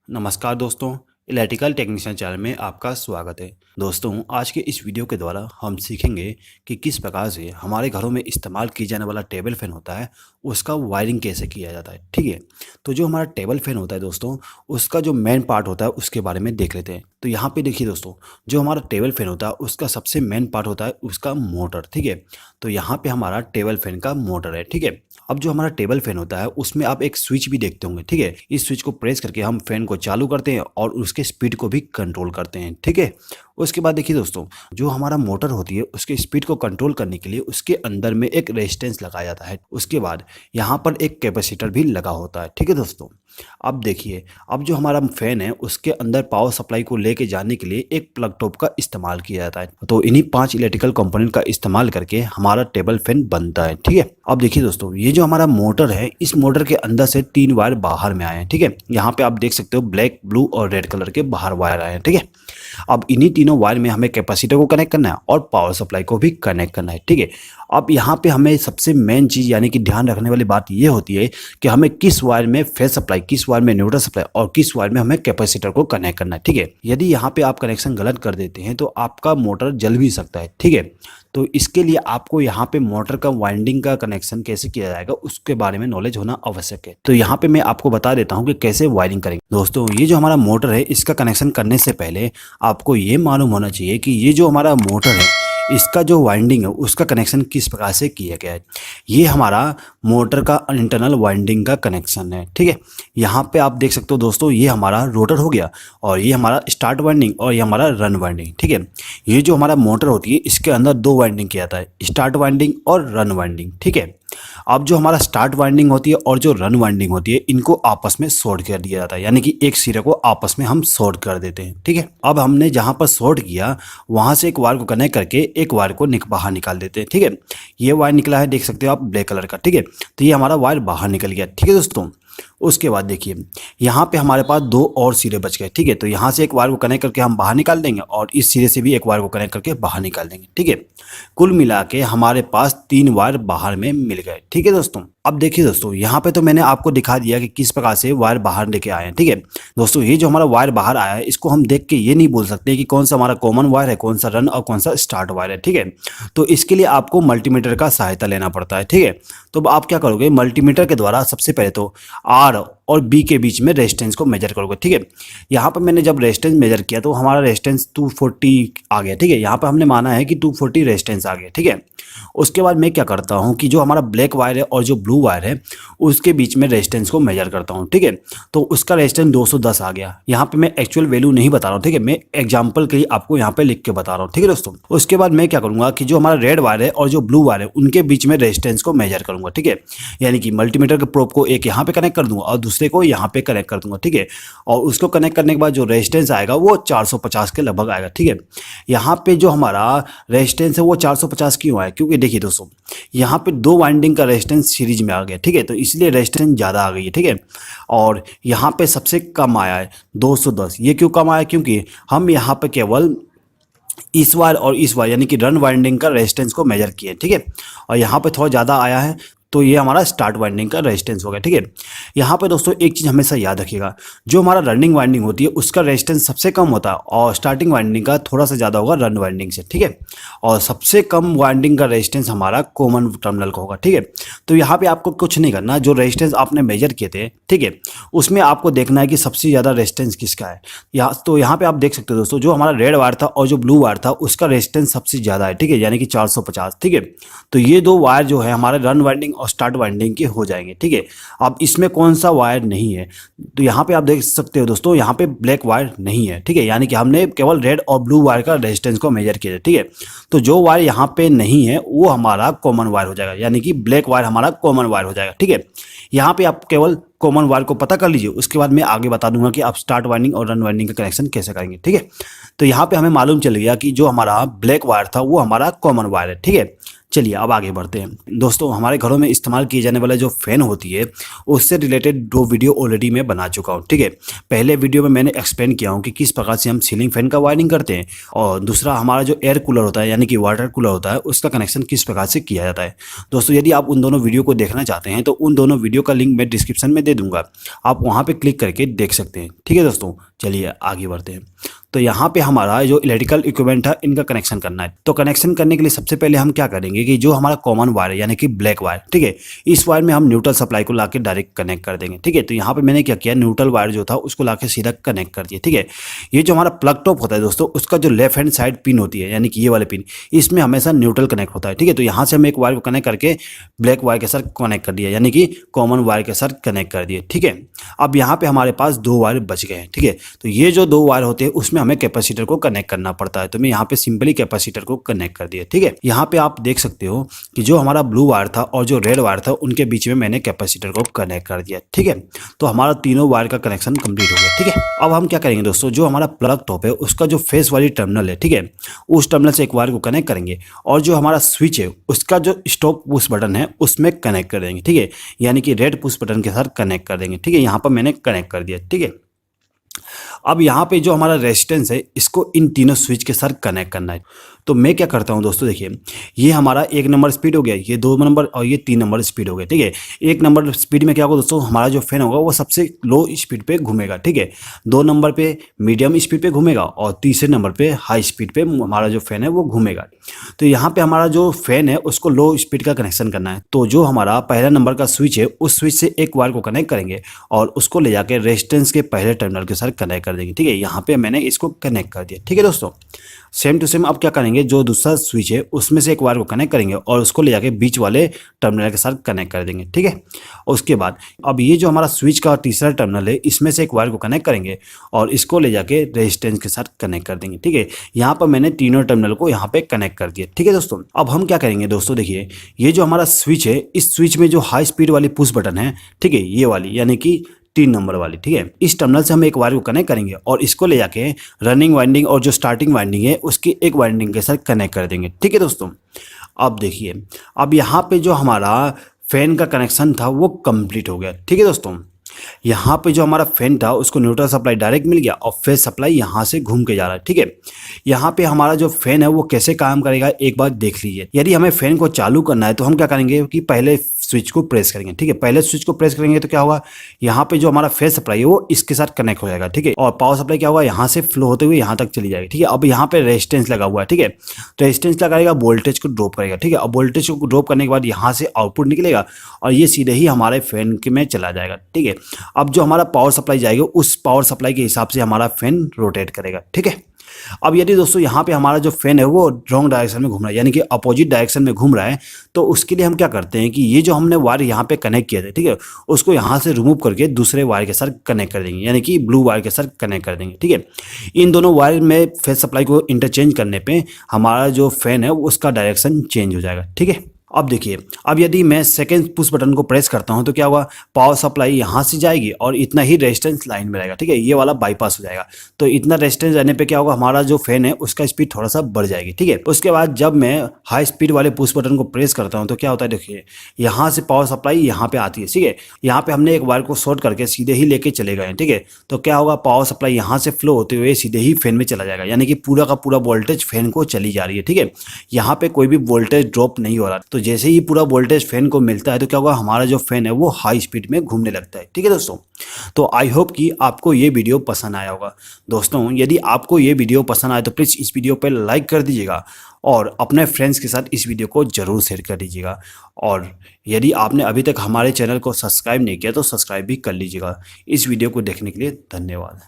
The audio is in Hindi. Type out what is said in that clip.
नमस्कार दोस्तों, इलेक्ट्रिकल टेक्नीशियन चैनल में आपका स्वागत है। दोस्तों, आज के इस वीडियो के द्वारा हम सीखेंगे कि किस प्रकार से हमारे घरों में इस्तेमाल किए जाने वाला टेबल फैन होता है, उसका वायरिंग कैसे किया जाता है। ठीक है, तो जो हमारा टेबल फैन होता है दोस्तों, उसका जो मेन पार्ट होता है उसके बारे में देख लेते हैं। तो यहाँ पे देखिए दोस्तों, जो हमारा टेबल फैन होता है उसका सबसे मेन पार्ट होता है उसका मोटर। ठीक है, तो यहाँ पे हमारा टेबल फैन का मोटर है। ठीक है, अब जो हमारा टेबल फैन होता है उसमें आप एक स्विच भी देखते होंगे। ठीक है, इस स्विच को प्रेस करके हम फैन को चालू करते हैं और उसके स्पीड को भी कंट्रोल करते हैं। ठीक है, उसके बाद देखिए दोस्तों, जो हमारा मोटर होती है उसके स्पीड को कंट्रोल करने के लिए उसके अंदर में एक रेजिस्टेंस लगाया जाता है। उसके बाद यहाँ पर एक कैपेसिटर भी लगा होता है। ठीक है दोस्तों, अब देखिए, अब जो हमारा फैन है उसके अंदर पावर सप्लाई को लेके जाने के लिए एक प्लग टॉप का इस्तेमाल किया जाता है। तो इन्हीं 5 इलेक्ट्रिकल कंपोनेंट का इस्तेमाल करके हमारा टेबल फैन बनता है। ठीक है, अब देखिए दोस्तों, ये जो हमारा मोटर है, इस मोटर के अंदर से 3 वायर बाहर में आए हैं। ठीक है, यहाँ पे आप देख सकते हो ब्लैक, ब्लू और रेड कलर के बाहर वायर आए हैं। ठीक है, अब इन्हीं तीनों वायर में हमें कैपेसिटर को कनेक्ट करना है और पावर सप्लाई को भी कनेक्ट करना है। ठीक है, अब यहाँ पे हमें सबसे मेन चीज़ यानी कि ध्यान रखने वाली बात ये होती है कि हमें किस वायर में फेज सप्लाई, किस वायर में न्यूट्रल सप्लाई और किस वायर में हमें कैपेसिटर को कनेक्ट करना है। ठीक है, यदि यहाँ पे आप कनेक्शन गलत कर देते हैं तो आपका मोटर जल भी सकता है। ठीक है, तो इसके लिए आपको यहाँ पे मोटर का वाइंडिंग का कनेक्शन कैसे किया जाएगा उसके बारे में नॉलेज होना आवश्यक है। तो यहाँ पे मैं आपको बता देता हूँ कि कैसे वायरिंग करेंगे। दोस्तों, ये जो हमारा मोटर है इसका कनेक्शन करने से पहले आपको ये मालूम होना चाहिए कि ये जो हमारा मोटर है इसका जो वाइंडिंग है उसका कनेक्शन किस प्रकार से किया गया है। ये हमारा मोटर का इंटरनल वाइंडिंग का कनेक्शन है। ठीक है, यहाँ पे आप देख सकते हो दोस्तों, ये हमारा रोटर हो गया और ये हमारा स्टार्ट वाइंडिंग और ये हमारा रन वाइंडिंग। ठीक है, ये जो हमारा मोटर होती है इसके अंदर 2 वाइंडिंग किया जाता है, स्टार्ट वाइंडिंग और रन वाइंडिंग। ठीक है, अब जो हमारा स्टार्ट वाइंडिंग होती है और जो रन वाइंडिंग होती है इनको आपस में शॉर्ट कर दिया जाता है, यानी कि एक सिरे को आपस में हम शॉर्ट कर देते हैं। ठीक है, अब हमने जहां पर शॉर्ट किया वहां से एक वायर को कनेक्ट करके एक वायर को बाहर निकाल देते हैं। ठीक है, ये वायर निकला है, देख सकते हो आप, ब्लैक कलर का। ठीक है, तो ये हमारा वायर बाहर निकल गया। ठीक है दोस्तों, उसके बाद देखिए यहाँ पे हमारे पास 2 और सिरे बच गए। ठीक है, तो यहाँ से एक वायर को कनेक्ट करके हम बाहर निकाल देंगे और इस सिरे से भी एक वायर को कनेक्ट करके बाहर निकाल देंगे। ठीक है, कुल मिला के हमारे पास 3 वायर बाहर में मिल गए। ठीक है दोस्तों, अब देखिए दोस्तों, यहाँ पे तो मैंने आपको दिखा दिया कि किस प्रकार से वायर बाहर लेके आए हैं। ठीक है दोस्तों, ये जो हमारा वायर बाहर आया है इसको हम देख के ये नहीं बोल सकते कि कौन सा हमारा कॉमन वायर है, कौन सा रन और कौन सा स्टार्ट वायर है। ठीक है, तो इसके लिए आपको मल्टीमीटर का सहायता लेना पड़ता है। ठीक है, तो आप क्या करोगे, मल्टीमीटर के द्वारा सबसे पहले तो आर और बी के बीच में रेजिस्टेंस को मेजर करोगे। ठीक है, यहाँ पर मैंने जब रेजिस्टेंस मेजर किया तो हमारा रेजिस्टेंस 240 आ गया। ठीक है, यहाँ पर हमने माना है कि 240 रेजिस्टेंस आ गया। ठीक है, उसके बाद मैं क्या करता हूँ कि जो हमारा ब्लैक वायर है और जो ब्लू वायर है उसके बीच में रेजिस्टेंस को मेजर करता हूँ। ठीक है, तो उसका रेजिस्टेंस 210 आ गया। यहाँ पे मैं एक्चुअल वैल्यू नहीं बता रहा हूँ। ठीक है, मैं एग्जांपल के लिए आपको यहाँ पे लिख के बता रहा हूँ। ठीक है दोस्तों, उसके बाद मैं क्या करूँगा कि जो हमारा रेड वायर है और जो ब्लू वायर है उनके बीच में रेजिस्टेंस को मेजर करूँगा। ठीक है, यानी कि मल्टीमीटर के प्रोब को एक यहाँ पे कनेक्ट कर दूंगा और दूसरे को यहाँ पे कनेक्ट कर दूंगा। ठीक है, और उसको कनेक्ट करने के बाद जो रेजिस्टेंस आएगा वो 450 के लगभग आएगा। ठीक है, यहाँ पे जो हमारा रेजिस्टेंस है वो 450 क्यों आया, क्योंकि देखिए दोस्तों, यहाँ पे 2 वाइंडिंग का रेजिस्टेंस सीरीज में आ गया। ठीक है, तो इसलिए रेजिस्टेंस ज़्यादा आ गई है। ठीक है, और यहाँ पे सबसे कम आया है 210। ये क्यों कम आया, क्योंकि हम यहाँ पे केवल इस वायर और इस वायर यानी कि रन वाइंडिंग का रेजिस्टेंस को मेजर किए। ठीक है, और यहाँ पे थोड़ा ज़्यादा आया है तो ये हमारा स्टार्ट वाइंडिंग का रेजिस्टेंस हो गया। ठीक है, यहाँ पे दोस्तों एक चीज़ हमेशा याद रखिएगा, जो हमारा रनिंग वाइंडिंग होती है उसका रेजिस्टेंस सबसे कम होता है और स्टार्टिंग वाइंडिंग का थोड़ा सा ज़्यादा होगा रन वाइंडिंग से। ठीक है, और सबसे कम वाइंडिंग का रेजिस्टेंस हमारा कॉमन टर्मिनल का होगा। ठीक है, तो यहाँ पे आपको कुछ नहीं करना, जो रेजिस्टेंस आपने मेजर किए थे ठीक है उसमें आपको देखना है कि सबसे ज़्यादा रेजिस्टेंस किसका है। तो यहाँ पे आप देख सकते हो दोस्तों, जो हमारा रेड वायर था और जो ब्लू वायर था उसका रेजिस्टेंस सबसे ज़्यादा है। ठीक है, यानी कि 450। ठीक है, तो ये 2 वायर जो है हमारे रन वाइंडिंग और स्टार्ट वाइंडिंग के हो जाएंगे। ठीक है, अब इसमें कौन सा वायर नहीं है, तो यहाँ पे आप देख सकते हो दोस्तों, यहाँ पे ब्लैक वायर नहीं है। ठीक है, यानी कि हमने केवल रेड और ब्लू वायर का रेजिस्टेंस को मेजर किया है। ठीक है, तो जो वायर यहाँ पे नहीं है वो हमारा कॉमन वायर हो जाएगा, यानी कि ब्लैक वायर हमारा कॉमन वायर हो जाएगा। ठीक है, यहाँ पे आप केवल कॉमन वायर को पता कर लीजिए, उसके बाद मैं आगे बता दूंगा कि आप स्टार्ट वाइंडिंग और रन वाइंडिंग का कनेक्शन कैसे करेंगे। ठीक है, तो यहाँ पे हमें मालूम चल गया कि जो हमारा ब्लैक वायर था वो हमारा कॉमन वायर है। ठीक है, चलिए अब आगे बढ़ते हैं। दोस्तों हमारे घरों में इस्तेमाल किए जाने वाला जो फ़ैन होती है उससे रिलेटेड 2 वीडियो ऑलरेडी मैं बना चुका हूँ, ठीक है। पहले वीडियो में मैंने एक्सप्लेन किया हूँ कि किस प्रकार से हम सीलिंग फ़ैन का वायरिंग करते हैं, और दूसरा हमारा जो एयर कूलर होता है यानी कि वाटर कूलर होता है उसका कनेक्शन किस प्रकार से किया जाता है। दोस्तों यदि आप उन दोनों वीडियो को देखना चाहते हैं तो उन दोनों वीडियो का लिंक मैं डिस्क्रिप्शन में दे दूंगा, आप वहाँ पर क्लिक करके देख सकते हैं, ठीक है दोस्तों। चलिए आगे बढ़ते हैं। तो यहाँ पे हमारा जो इलेक्ट्रिकल इक्विपमेंट है इनका कनेक्शन करना है। तो कनेक्शन करने के लिए सबसे पहले हम क्या करेंगे कि जो हमारा कॉमन वायर है यानी कि ब्लैक वायर, ठीक है, इस वायर में हम न्यूट्रल सप्लाई को लाके डायरेक्ट कनेक्ट कर देंगे, ठीक है। तो यहाँ पे मैंने क्या किया, न्यूट्रल वायर जो था उसको लाके सीधा कनेक्ट कर दिया, ठीक है। ये जो हमारा प्लग टॉप होता है दोस्तों, उसका जो लेफ्ट हैंड साइड पिन होती है यानी कि ये वाले पिन, इसमें हमेशा न्यूट्रल कनेक्ट होता है, ठीक है। तो यहाँ से हम एक वायर को कनेक्ट करके ब्लैक वायर के साथ कनेक्ट कर दिया यानी कि कॉमन वायर के साथ कनेक्ट कर दिए, ठीक है। अब यहाँ पे हमारे पास 2 वायर बच गए हैं, ठीक है। तो ये जो 2 वायर होते हैं उसमें हमें कैपेसिटर को कनेक्ट करना पड़ता है, तो मैं यहाँ पे सिंपली कैपेसिटर को कनेक्ट कर दिया, ठीक है। यहाँ पे आप देख सकते हो कि जो हमारा ब्लू वायर था और जो रेड वायर था उनके बीच में मैंने कैपेसिटर को कनेक्ट कर दिया, ठीक है। तो हमारा तीनों वायर का कनेक्शन कंप्लीट हो गया, ठीक है। अब हम क्या करेंगे दोस्तों, जो हमारा प्लग टॉप है उसका जो फेस वाली टर्मिनल है, ठीक है, उस टर्मिनल से एक वायर को कनेक्ट करेंगे और जो हमारा स्विच है उसका जो स्टॉप पुश बटन है उसमें कनेक्ट कर देंगे, ठीक है, यानी कि रेड पुश बटन के साथ कनेक्ट कर देंगे, ठीक है। यहाँ पर मैंने कनेक्ट कर दिया, ठीक है। अब यहाँ पे जो हमारा रेजिस्टेंस है इसको इन तीनों स्विच के साथ कनेक्ट करना है। तो मैं क्या करता हूँ दोस्तों, देखिए ये हमारा 1 नंबर स्पीड हो गया, ये 2 नंबर और ये 3 नंबर स्पीड हो गया, ठीक है। 1 नंबर स्पीड में क्या होगा दोस्तों, हमारा जो फैन होगा वो सबसे लो स्पीड पे घूमेगा, ठीक है। 2 नंबर पे मीडियम स्पीड पे घूमेगा और तीसरे नंबर पे हाई स्पीड पे हमारा जो फैन है वो घूमेगा। तो यहाँ पे हमारा जो फैन है उसको लो स्पीड का कनेक्शन करना है। तो जो हमारा पहला नंबर का स्विच है उस स्विच से एक वायर को कनेक्ट करेंगे और उसको ले जाकर रेजिस्टेंस के पहले टर्मिनल के साथ कनेक्ट कर देंगे, ठीक है। यहाँ पे मैंने इसको कनेक्ट कर दिया, ठीक है दोस्तों। सेम टू सेम अब क्या करेंगे, जो दूसरा स्विच है उसमें से एक वायर को कनेक्ट करेंगे और उसको ले जाके बीच वाले टर्मिनल के साथ कनेक्ट कर देंगे, ठीक है। उसके बाद अब ये जो हमारा स्विच का तीसरा टर्मिनल है इसमें से एक वायर को कनेक्ट करेंगे और इसको ले जाके रेजिस्टेंस के साथ कनेक्ट कर देंगे, ठीक है। यहाँ पर मैंने तीनों टर्मिनल को यहाँ पे कनेक्ट कर दिया, ठीक है दोस्तों। अब हम क्या करेंगे दोस्तों, देखिए ये जो हमारा स्विच है इस स्विच में जो हाई स्पीड वाली पुश बटन है, ठीक है, ये वाली यानी कि 3 नंबर वाली, ठीक है, इस टर्मिनल से हम एक वायर को कनेक्ट करेंगे और इसको ले जाके रनिंग वाइंडिंग और जो स्टार्टिंग वाइंडिंग है उसकी एक वाइंडिंग के साथ कनेक्ट कर देंगे, ठीक है दोस्तों। अब देखिए अब यहाँ पे जो हमारा फैन का कनेक्शन था वो कंप्लीट हो गया, ठीक है दोस्तों। यहाँ पे जो हमारा फैन था उसको न्यूट्रल सप्लाई डायरेक्ट मिल गया और फेस सप्लाई यहाँ से घूम के जा रहा है, ठीक है। यहाँ पे हमारा जो फैन है वो कैसे काम करेगा एक बार देख लीजिए। यदि हमें फैन को चालू करना है तो हम क्या करेंगे कि पहले स्विच को प्रेस करेंगे, ठीक है। पहले स्विच को प्रेस करेंगे तो क्या होगा, यहाँ पे जो हमारा फेस सप्लाई है वो इसके साथ कनेक्ट हो जाएगा, ठीक है। और पावर सप्लाई क्या होगा, यहाँ से फ्लो होते हुए यहाँ तक चली जाएगी, ठीक है। अब यहाँ पे रेजिस्टेंस लगा हुआ है, ठीक है, रेजिस्टेंस लगाएगा वोल्टेज को ड्रॉप करेगा, ठीक है। अब वोल्टेज को ड्रॉप करने के बाद यहाँ से आउटपुट निकलेगा और ये सीधे ही हमारे फैन में चला जाएगा, ठीक है। अब जो हमारा पावर सप्लाई जाएगा उस पावर सप्लाई के हिसाब से हमारा फैन रोटेट करेगा, ठीक है। अब यदि दोस्तों यहाँ पे हमारा जो फैन है वो रॉन्ग डायरेक्शन में घूम रहा है यानी कि अपोजिट डायरेक्शन में घूम रहा है, तो उसके लिए हम क्या करते हैं कि ये जो हमने वायर यहाँ पे कनेक्ट किया था, ठीक है, उसको यहाँ से रिमूव करके दूसरे वायर के साथ कनेक्ट कर देंगे यानी कि ब्लू वायर के साथ कनेक्ट कर देंगे, ठीक है। इन दोनों वायर में फेस सप्लाई को इंटरचेंज करने पर हमारा जो फैन है उसका डायरेक्शन चेंज हो जाएगा, ठीक है। अब देखिए अब यदि मैं सेकंड पुश बटन को प्रेस करता हूं तो क्या होगा, पावर सप्लाई यहाँ से जाएगी और इतना ही रेजिस्टेंस लाइन में रहेगा, ठीक है, ये वाला बाईपास हो जाएगा। तो इतना रेजिस्टेंस रहने पे क्या होगा, हमारा जो फैन है उसका स्पीड थोड़ा सा बढ़ जाएगी, ठीक है। उसके बाद जब मैं हाई स्पीड वाले पुश बटन को प्रेस करता हूँ तो क्या होता है, देखिए यहाँ से पावर सप्लाई यहाँ पे आती है, ठीक है। यहाँ पे हमने एक वायर को शॉर्ट करके सीधे ही लेके चले गए, ठीक है। तो क्या होगा, पावर सप्लाई यहाँ से फ्लो होते हुए सीधे ही फैन में चला जाएगा यानी कि पूरा का पूरा वोल्टेज फैन को चली जा रही है, ठीक है। यहाँ पे कोई भी वोल्टेज ड्रॉप नहीं हो रहा। तो जैसे ही पूरा वोल्टेज फैन को मिलता है तो क्या होगा, हमारा जो फैन है वो हाई स्पीड में घूमने लगता है, ठीक है दोस्तों। तो आई होप कि आपको ये वीडियो पसंद आया होगा। दोस्तों यदि आपको ये वीडियो पसंद आए तो प्लीज़ इस वीडियो पर लाइक कर दीजिएगा और अपने फ्रेंड्स के साथ इस वीडियो को ज़रूर शेयर कर दीजिएगा। और यदि आपने अभी तक हमारे चैनल को सब्सक्राइब नहीं किया तो सब्सक्राइब भी कर लीजिएगा। इस वीडियो को देखने के लिए धन्यवाद।